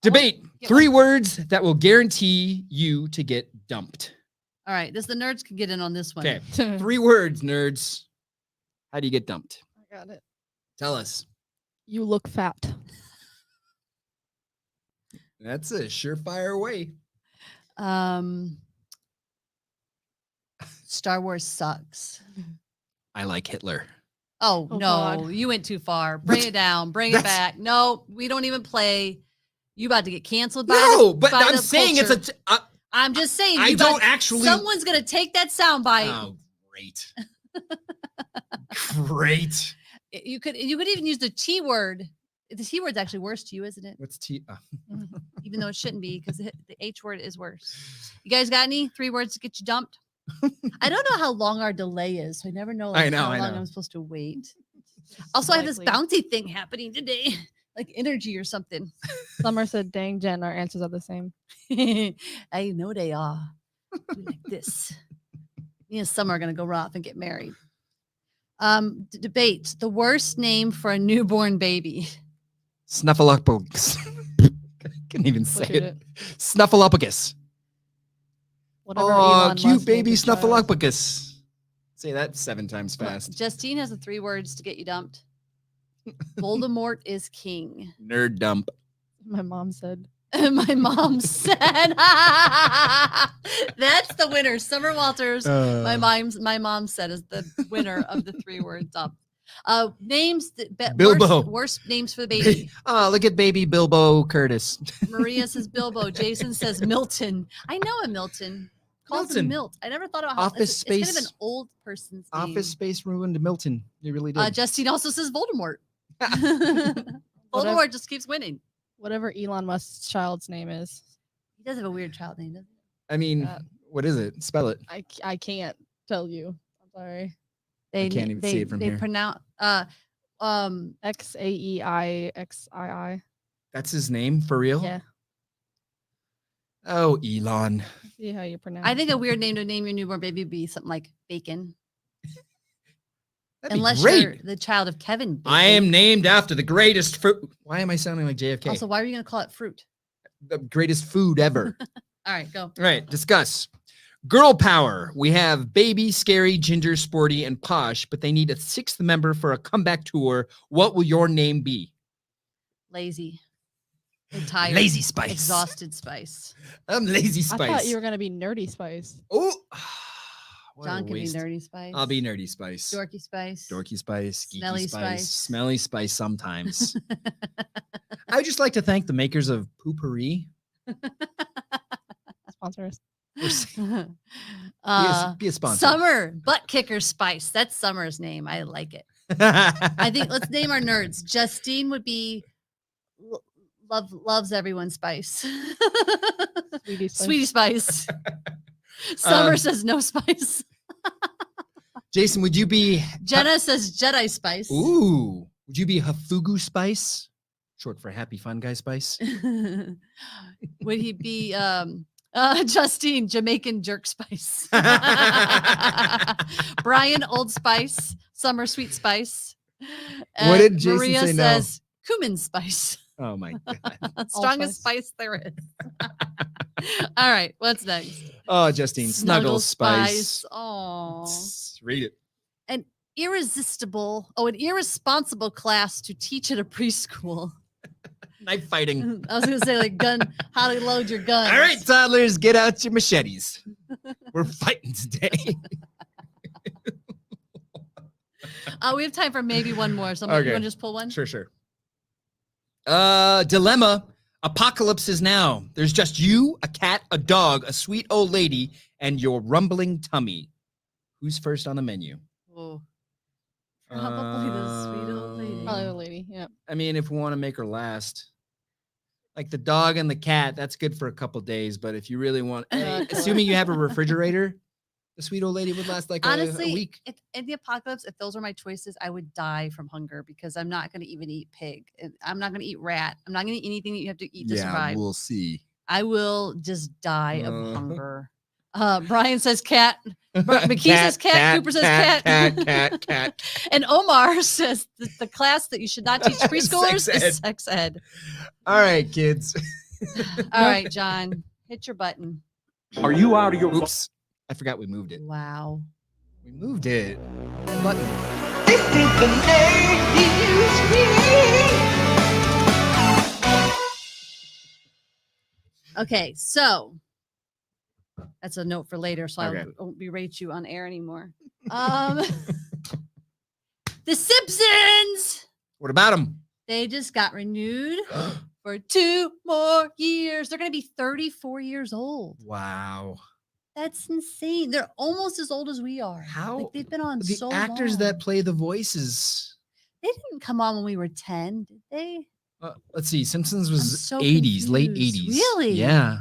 Debate. get 3 words that will guarantee you to get dumped. All right, the nerds can get in on this one. Okay. 3 words, nerds. How do you get dumped? I got it. Tell us. You look fat. That's a surefire way. Star Wars sucks. I like Hitler. Oh, Oh, no, God. you went too far. Bring it down. Bring it That's- back. No, we don't even play. You about to get canceled by No, the, but by I'm the saying culture. it's I'm just saying. I you don't about- actually. Someone's gonna take that soundbite. Oh, great. Great. You could even use the T word. The T word's actually worse to you, isn't it? What's T? Even though it shouldn't be, because the H word is worse. You guys got any 3 words to get you dumped? I don't know how long our delay is, so I never know. I know, how I long know. I'm supposed to wait. Also, I have this Likely. bounty thing happening today, like energy or something. Summer said, "Dang, Jen, our answers are the same." I know they are. Do like this. Me and Summer are gonna go off and get married. Debate the worst name for a newborn baby. Snuffleupagus. I can't even say Butchered it. Snuffleupagus. Whatever Oh, Elon cute Musk named baby his child. Snuffleupagus. Say that 7 times fast. Justine has the 3 words to get you dumped. Voldemort is king. Nerd dump. My mom said. My mom said, "That's the winner." Summer Walters. My mom said is the winner of the 3 word dump. Names Bilbo. Worst names for the baby. Oh, look at baby Bilbo Curtis. Maria says Bilbo. Jason says Milton. I know a Milton. Calls him Milton. Milt. I never thought about how Office it's kind of Space. an old person's name. Office Space ruined Milton. You really did. Justine also says Voldemort. Whatever. Voldemort just keeps winning. Whatever Elon Musk's child's name is. He does have a weird child name, doesn't he? I mean, what is it? Spell it. I can't tell you. I'm sorry. They can't even see it from they here. pronounce Xaeixii. That's his name for real? Yeah. Oh, Elon. See how you pronounce. I think a weird name to name your newborn baby would be something like Bacon. That'd Unless be you're great. the child of Kevin Bacon. I am named after the greatest fruit. Why am I sounding like JFK? Also, why are you going to call it fruit? The greatest food ever. All right, go. All right, discuss. Girl power. We have baby, scary, ginger, sporty, and posh, but they need a 6th member for a comeback tour. What will your name be? Lazy. Tired. Lazy Spice. Exhausted Spice. I'm Lazy I Spice. thought you were gonna be Nerdy Spice. Oh, what a John can be waste. Nerdy Spice. I'll be Nerdy Spice. Dorky Spice. Dorky Spice, geeky Smelly spice, Spice. smelly Spice sometimes. I would just like to thank the makers of Poopery. Sponsors. Be a sponsor. Summer Butt Kicker Spice. That's Summer's name. I like it. I think let's name our nerds. Justine would be loves everyone Spice. Sweetie Spice. Sweetie Spice. Summer says no spice. Jason, would you be? Jenna says Jedi Spice. Ooh, would you be Hafugu Spice? Short for Happy Fun Guy Spice. Would he be Justine Jamaican Jerk Spice? Brian Old Spice. Summer Sweet Spice. What did Jason Maria say no? says cumin spice. Oh my god. Strongest spice there is. All right, what's next? Oh, Justine, Snuggle Spice. Oh, Read it. an irresistible, an irresponsible class to teach at a preschool. Knife fighting. I was gonna say like how to load your gun. All right, toddlers, get out your machetes. We're fighting today. We have time for maybe one more. So you Okay. want to just pull one? Sure. Dilemma. Apocalypse is now. There's just you, a cat, a dog, a sweet old lady, and your rumbling tummy. Who's first on the menu? Oh, probably the sweet old lady. Probably the lady. Yeah. I mean, if we want to make her last, like the dog and the cat, that's good for a couple days. But if you really want, assuming you have a refrigerator, the sweet old lady would last like Honestly, a week. If in the apocalypse, if those were my choices, I would die from hunger because I'm not going to even eat pig. I'm not going to eat rat. I'm not going to eat anything that you have to eat to survive. We'll see. I will just die of hunger. Brian says cat. McKee says cat. Cooper says cat. Cat. And Omar says the class that you should not teach preschoolers is sex ed. All right, kids. All right, John, hit your button. Are you out of your... Oops. I forgot we moved it. Wow. We moved it. That button. This is the Nerd News. Okay, so that's a note for later, so Okay. I won't berate you on air anymore. The Simpsons. What about them? They just got renewed for 2 more years. They're going to be 34 years old. Wow. That's insane. They're almost as old as we are. How? Like they've been on The so actors long. that play the voices. They didn't come on when we were 10, did they? Let's see. Simpsons was so 80s, late confused. 80s. Really? Yeah.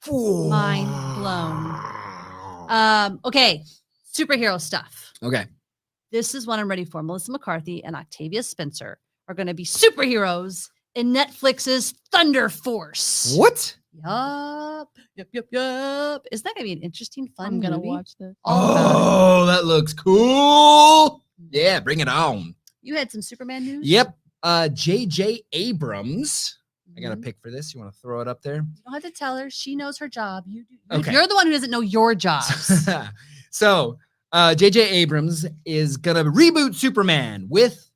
Mind blown. Okay, superhero stuff. Okay. This is what I'm ready for. Melissa McCarthy and Octavia Spencer are going to be superheroes in Netflix's Thunder Force. What? Yup. Yep. Isn't that going to be an interesting, fun I'm gonna movie? watch this. All about it. Oh, that looks cool. Yeah, bring it on. You had some Superman news? Yep. J.J. Abrams. I got a Mhm. pick for this. You want to throw it up there? You don't have to tell her. She knows her job. Okay. You're the one who doesn't know your jobs. So, J.J. Abrams is going to reboot Superman with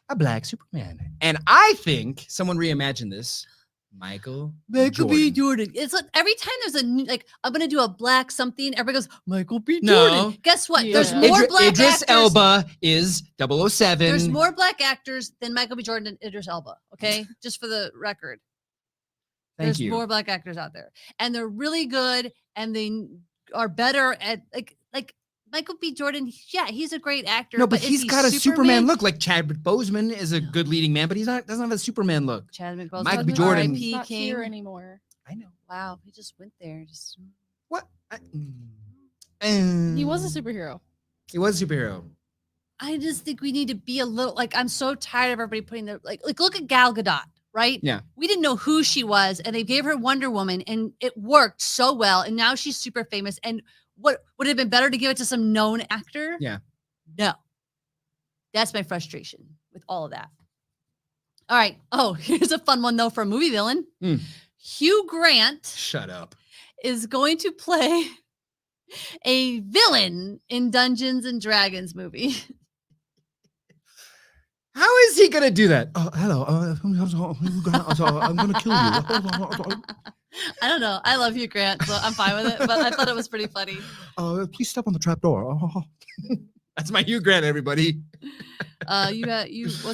a black Superman. And I think someone reimagined this. Michael B. Jordan. It's like every time there's a new, like, I'm gonna do a black something, everybody goes, Michael B. No. Jordan. Guess what? Yeah. There's more black Idris actors. Elba is 007. There's more black actors than Michael B. Jordan and Idris Elba. Okay, just for the record. Thank There's you. more black actors out there, and they're really good, and they are better at like Michael B. Jordan. Yeah, he's a great actor. No, but is he's he got a Superman look. Like Chadwick Boseman is a good leading man, but doesn't have a Superman look. Chadwick Boseman. Michael B. Jordan. He's R.I.P. not King. here anymore. I know. Wow, he just went there. Just What? He was a superhero. He was a superhero. I just think we need to be a little like I'm so tired of everybody putting their like look at Gal Gadot, right? Yeah. We didn't know who she was, and they gave her Wonder Woman, and it worked so well, and now she's super famous. And what would it have been better to give it to some known actor? Yeah. No. That's my frustration with all of that. All right. Oh, here's a fun one though for a movie villain. Hugh Grant Shut up. is going to play a villain in Dungeons and Dragons movie. How is he gonna do that? Hello. I'm gonna kill you. I don't know. I love Hugh Grant, so I'm fine with it. But I thought it was pretty funny. Please step on the trap door. That's my Hugh Grant, everybody. What's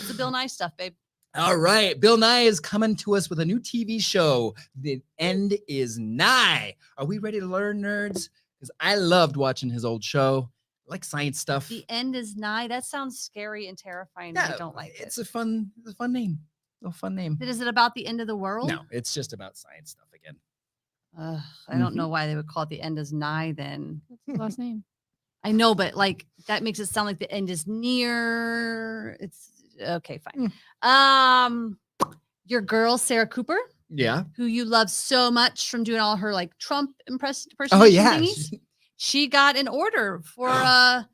the Bill Nye stuff, babe? All right. Bill Nye is coming to us with a new TV show. The end is nigh. Are we ready to learn, nerds? Because I loved watching his old show. I like science stuff. The end is nigh. That sounds scary and terrifying. I don't like it. It's a fun name. A fun name. Is it about the end of the world? No, it's just about science stuff again. I don't know why they would call it the end is nigh then. That's his last name. I know, but like that makes it sound like the end is near. It's okay, fine. Your girl, Sarah Cooper, Yeah. who you love so much from doing all her like Trump impersonation Oh yeah. thingies, she got an order for I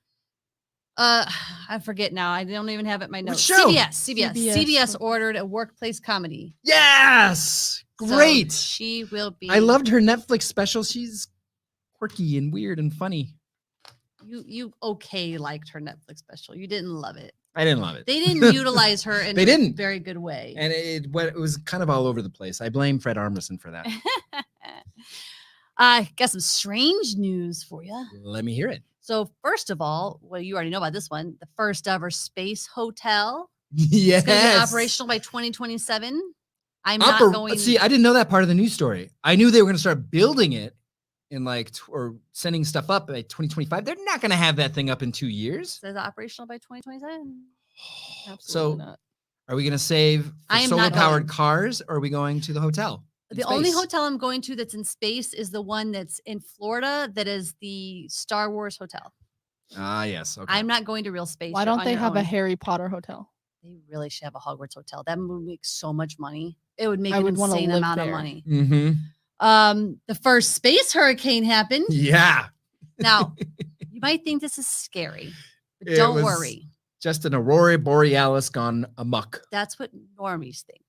forget now. I don't even have it in my notes. show? CBS ordered a workplace comedy. Yes. So Great. she will be. I loved her Netflix special. She's quirky and weird and funny. You liked her Netflix special. You didn't love it. I didn't love it. They didn't utilize her in They a didn't. very good way. And it was kind of all over the place. I blame Fred Armisen for that. I got some strange news for you. Let me hear it. So first of all, well, you already know about this one. The first ever space hotel Yes. is going to be operational by 2027. I'm not going. See, I didn't know that part of the news story. I knew they were going to start building it in or sending stuff up by 2025. They're not going to have that thing up in 2 years. Says operational by 2027. Absolutely So not. are we going to save I am not solar powered going. cars or are we going to the hotel? in The only space? hotel I'm going to that's in space is the one that's in Florida. That is the Star Wars hotel. Ah, yes. Okay. I'm not going to real space. Why You're don't on they your have a own. Harry Potter hotel? They really should have a Hogwarts hotel. That would make so much money. It would make I an would wanna insane live amount of there. money. Mm-hmm. The first space hurricane happened. Yeah. Now, you might think this is scary, but It don't was worry. Just an aurora borealis gone amok. That's what normies think.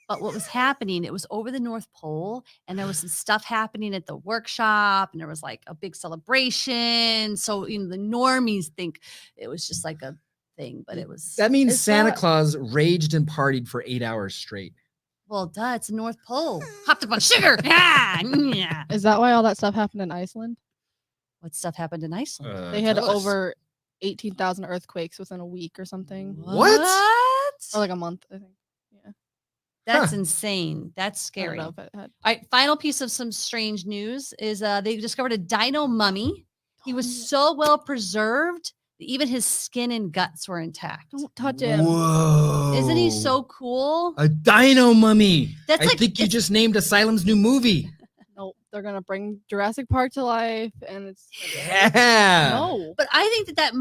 But what was happening, it was over the North Pole, and there was some stuff happening at the workshop, and there was like a big celebration. So, the normies think it was just like a thing, but it was. That means It's Santa not- Claus raged and partied for 8 hours straight. Well, duh, it's the North Pole. Hopped up on sugar. Yeah. Is that why all that stuff happened in Iceland? What stuff happened in Iceland? They had tell us. over 18,000 earthquakes within a week or something, What? or like a month, I think. Yeah, That's insane. That's I don't scary. know All if it had. right, final piece of some strange news is they discovered a dino mummy. He was so well preserved that even his skin and guts were intact. Don't touch him. Whoa. Isn't he so cool? A dino mummy. That's I like- think you it's- just named Asylum's new movie. No, they're gonna bring Jurassic Park to life, and it's Yeah. no. But I think that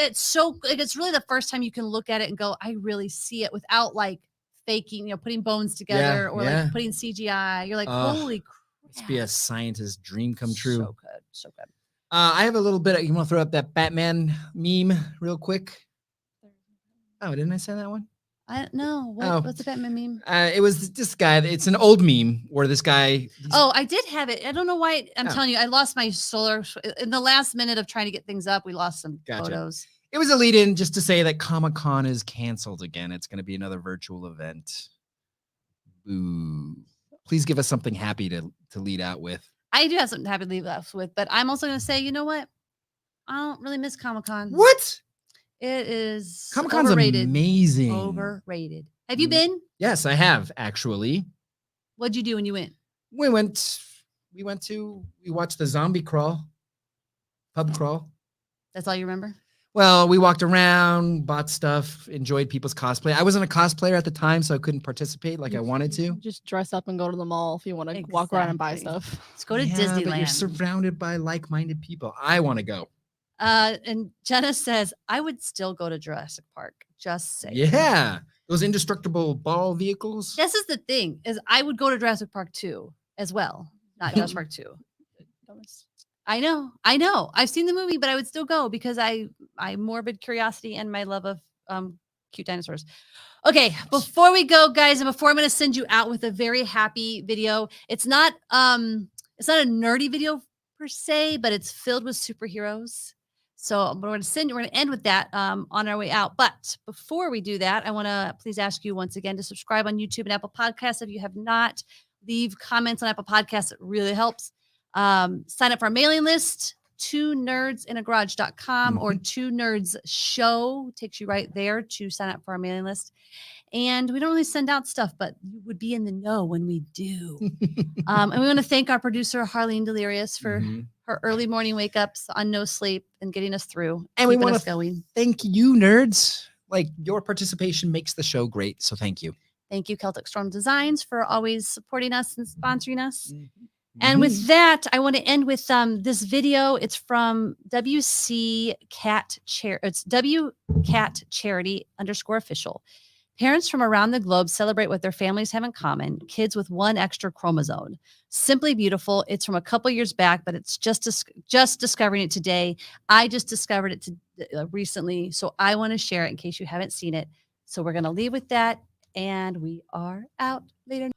it's so like it's really the first time you can look at it and go, I really see it without like faking, putting bones together or like putting CGI. You're like, holy crap. Must be a scientist's dream come true. So good. So good. I have a little bit. You want to throw up that Batman meme real quick? Oh, didn't I say that one? I don't know. What's the Batman meme? It was this guy. It's an old meme where this guy. Oh, I did have it. I don't know why. I'm telling you, I lost my solar in the last minute of trying to get things up. We lost some photos. It was a lead in just to say that Comic-Con is canceled again. It's going to be another virtual event. Boo. Please give us something happy to lead out with. I do have something happy to lead out with, but I'm also going to say, you know what? I don't really miss Comic-Con. What? It is Comic-Con's overrated. Amazing. Overrated. Have you been? Yes, I have actually. What'd you do when you went? We watched the zombie crawl, pub crawl. That's all you remember? Well, we walked around, bought stuff, enjoyed people's cosplay. I wasn't a cosplayer at the time, so I couldn't participate like I wanted to. Just dress up and go to the mall if you want to walk around and buy stuff. Let's go to Disneyland. But you're surrounded by like-minded people. I want to go. And Jenna says, I would still go to Jurassic Park. Just say. Yeah. Those indestructible ball vehicles. This is the thing, is I would go to Jurassic Park 2 as well. Not Jurassic Park 2. I know. I've seen the movie, but I would still go because I morbid curiosity and my love of cute dinosaurs. Okay, before we go, guys, and before I'm going to send you out with a very happy video, it's not a nerdy video per se, but it's filled with superheroes. So we're going to end with that on our way out. But before we do that, I want to please ask you once again to subscribe on YouTube and Apple Podcasts if you have not. Leave comments on Apple Podcasts. It really helps. Sign up for our mailing list, 2nerdsinAgarage.com or 2nerds show takes you right there to sign up for our mailing list. And we don't really send out stuff, but you would be in the know when we do. And we want to thank our producer, Harleen Delirious, for her early morning wake ups on no sleep and getting us through. And we want to thank you, nerds. Like, your participation makes the show great. So thank you. Thank you, Celtic Storm Designs, for always supporting us and sponsoring us. And with that, I want to end with this video. It's from WC Cat It's WCat Charity _official. Parents from around the globe celebrate what their families have in common. Kids with one extra chromosome. Simply beautiful. It's from a couple years back, but it's just discovering it today. I just discovered it recently, so I want to share it in case you haven't seen it. So we're going to leave with that, and we are out later.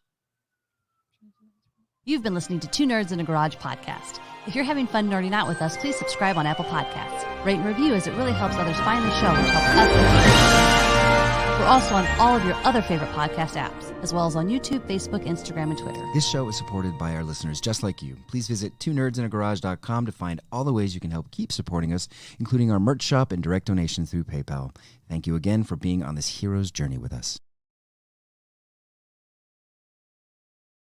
You've been listening to Two Nerds in a Garage podcast. If you're having fun nerding out with us, please subscribe on Apple Podcasts. Rate and review, as it really helps others find the show, which helps us. We're also on all of your other favorite podcast apps, as well as on YouTube, Facebook, Instagram, and Twitter. This show is supported by our listeners just like you. Please visit 2nerdsinAgarage.com to find all the ways you can help keep supporting us, including our merch shop and direct donations through PayPal. Thank you again for being on this hero's journey with us.